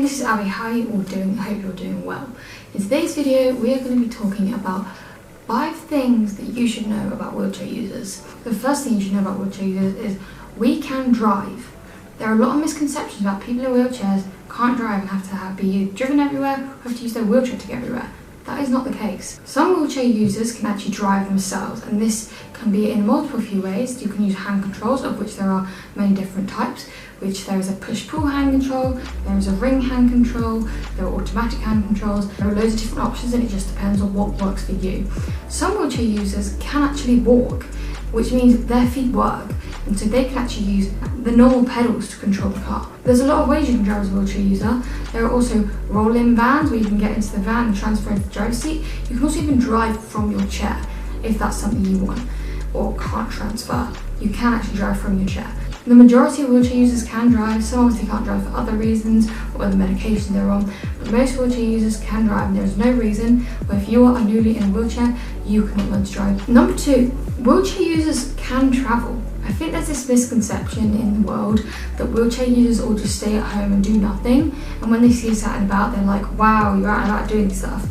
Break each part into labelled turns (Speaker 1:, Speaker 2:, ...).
Speaker 1: this is Abby. How are you all doing? I hope you're doing well. In today's video, we are going to be talking about 5 things that you should know about wheelchair users. The first thing you should know about wheelchair users is we can drive. There are a lot of misconceptions about people in wheelchairs can't drive and have to be driven everywhere, or have to use their wheelchair to get everywhere. That is not the case. Some wheelchair users can actually drive themselves, and this can be in multiple few ways. You can use hand controls, of which there are many different types, which there is a push-pull hand control, there is a ring hand control, there are automatic hand controls. There are loads of different options, and it just depends on what works for you. Some wheelchair users can actually walk, which means their feet work, and so they can actually use the normal pedals to control the car. There's a lot of ways you can drive as a wheelchair user. There are also roll-in vans where you can get into the van and transfer into the driver's seat. You can also even drive from your chair if that's something you want or can't transfer. You can actually drive from your chair. The majority of wheelchair users can drive. Some obviously can't drive for other reasons or other medications they're on, but most wheelchair users can drive, and there is no reason where if you are newly in a wheelchair, you cannot learn to drive. Number 2, wheelchair users can travel. I think there's this misconception in the world that wheelchair users all just stay at home and do nothing, and when they see us out and about, they're like, wow, you're out and about doing stuff.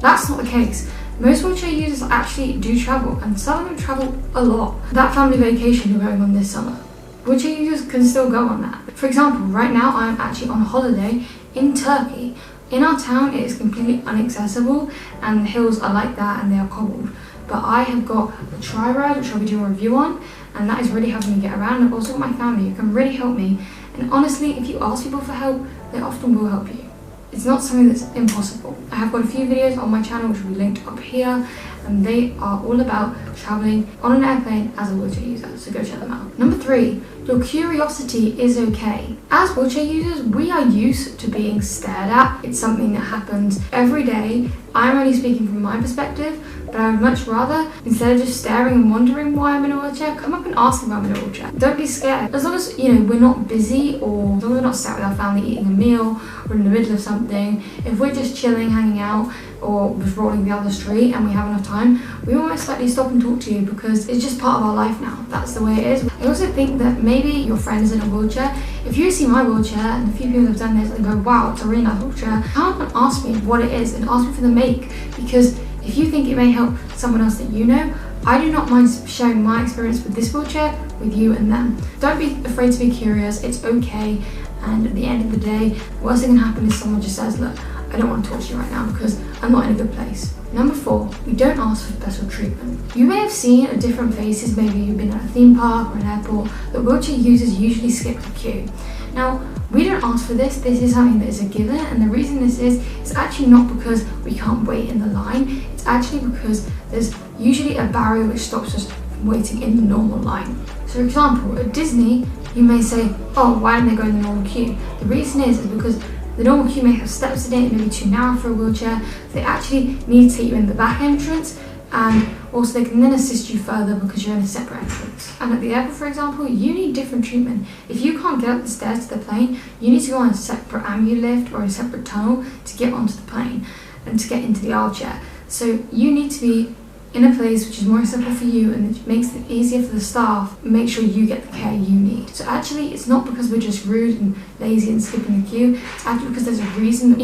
Speaker 1: That's not the case. Most wheelchair users actually do travel, and some of them travel a lot. That family vacation you're going on this summer, wheelchair users can still go on that. For example, right now I'm actually on holiday in Turkey. In our town it is completely inaccessible, and the hills are like that and they are cobbled. But I have got a tri-ride which I'll be doing a review on, and that is really helping me get around. I've also got my family who can really help me, and honestly, if you ask people for help, they often will help you. It's not something that's impossible. I have got a few videos on my channel which will be linked up here, and they are all about travelling on an airplane as a wheelchair user, so go check them out. Number 3, your curiosity is okay. As wheelchair users, we are used to being stared at. It's something that happens every day. I'm only speaking from my perspective, but I would much rather, instead of just staring and wondering why I'm in a wheelchair, come up and ask me why I'm in a wheelchair. Don't be scared. As long as, we're not busy, or as long as we're not sat with our family eating a meal or in the middle of something, if we're just chilling, hanging out, or just rolling the other street and we have enough time, we will most likely stop and talk to you because it's just part of our life now. That's the way it is. I also think that maybe your friend is in a wheelchair. If you see my wheelchair, and a few people have done this and go, wow, it's a really nice wheelchair, come and ask me what it is and ask me for the make, because if you think it may help someone else that you know, I do not mind sharing my experience with this wheelchair with you and them. Don't be afraid to be curious. It's okay. And at the end of the day, the worst thing that can happen is someone just says, look, I don't want to talk to you right now because I'm not in a good place. Number 4, we don't ask for special treatment. You may have seen at different places, maybe you've been at a theme park or an airport, that wheelchair users usually skip the queue. Now, we don't ask for this. This is something that is a given, and the reason this is, it's actually not because we can't wait in the line. It's actually because there's usually a barrier which stops us from waiting in the normal line. So for example, at Disney, you may say, oh, why don't they go in the normal queue? The reason is because the normal queue may have steps in it, it may be too narrow for a wheelchair. So they actually need to take you in the back entrance, and also they can then assist you further because you're in a separate entrance. And at the airport, for example, you need different treatment. If you can't get up the stairs to the plane, you need to go on a separate ambu lift or a separate tunnel to get onto the plane and to get into the aisle chair. So you need to be in a place which is more accessible for you, and it makes it easier for the staff. Make sure you get the care you need. So actually, it's not because we're just rude and lazy and skipping the queue. It's actually because there's a reason.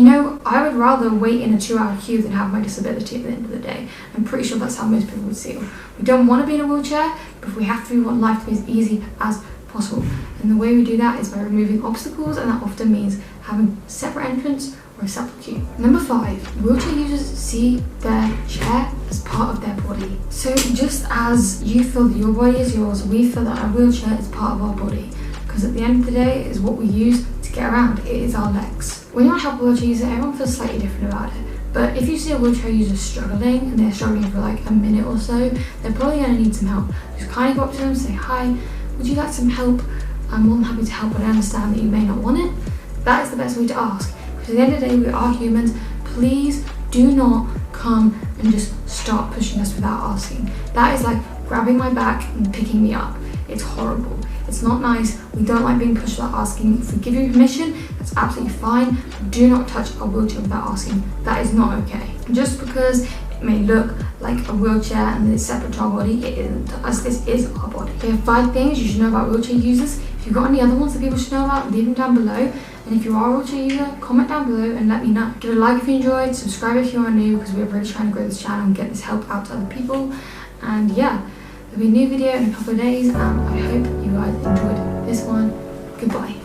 Speaker 1: I would rather wait in a 2-hour queue than have my disability at the end of the day. I'm pretty sure that's how most people would feel. We don't want to be in a wheelchair, but if we have to, we want life to be as easy as possible. And the way we do that is by removing obstacles, and that often means having a separate entrance or a separate queue. Number 5, wheelchair users see their chair as part of their body. So just as you feel that your body is yours, we feel that our wheelchair is part of our body, because at the end of the day, it is what we use to get around. It is our legs. When you want to help a wheelchair user, everyone feels slightly different about it. But if you see a wheelchair user struggling, and they're struggling for like a minute or so, they're probably going to need some help. Just kind of go up to them and say, hi, would you like some help? I'm more than happy to help, but I understand that you may not want it. That is the best way to ask. Because at the end of the day, we are humans. Please do not come and just start pushing us without asking. That is like grabbing my back and picking me up. It's horrible. It's not nice. We don't like being pushed without asking. If we give you permission, that's absolutely fine. Do not touch a wheelchair without asking. That is not okay. Just because it may look like a wheelchair and it's separate to our body, it isn't. As this is our body. We have 5 things you should know about wheelchair users. If you've got any other ones that people should know about, leave them down below. And if you are a wheelchair user, comment down below and let me know. Give it a like if you enjoyed, subscribe if you are new, because we're really trying to grow this channel and get this help out to other people. And yeah, there'll be a new video in a couple of days, and I hope you guys enjoyed this one. Goodbye.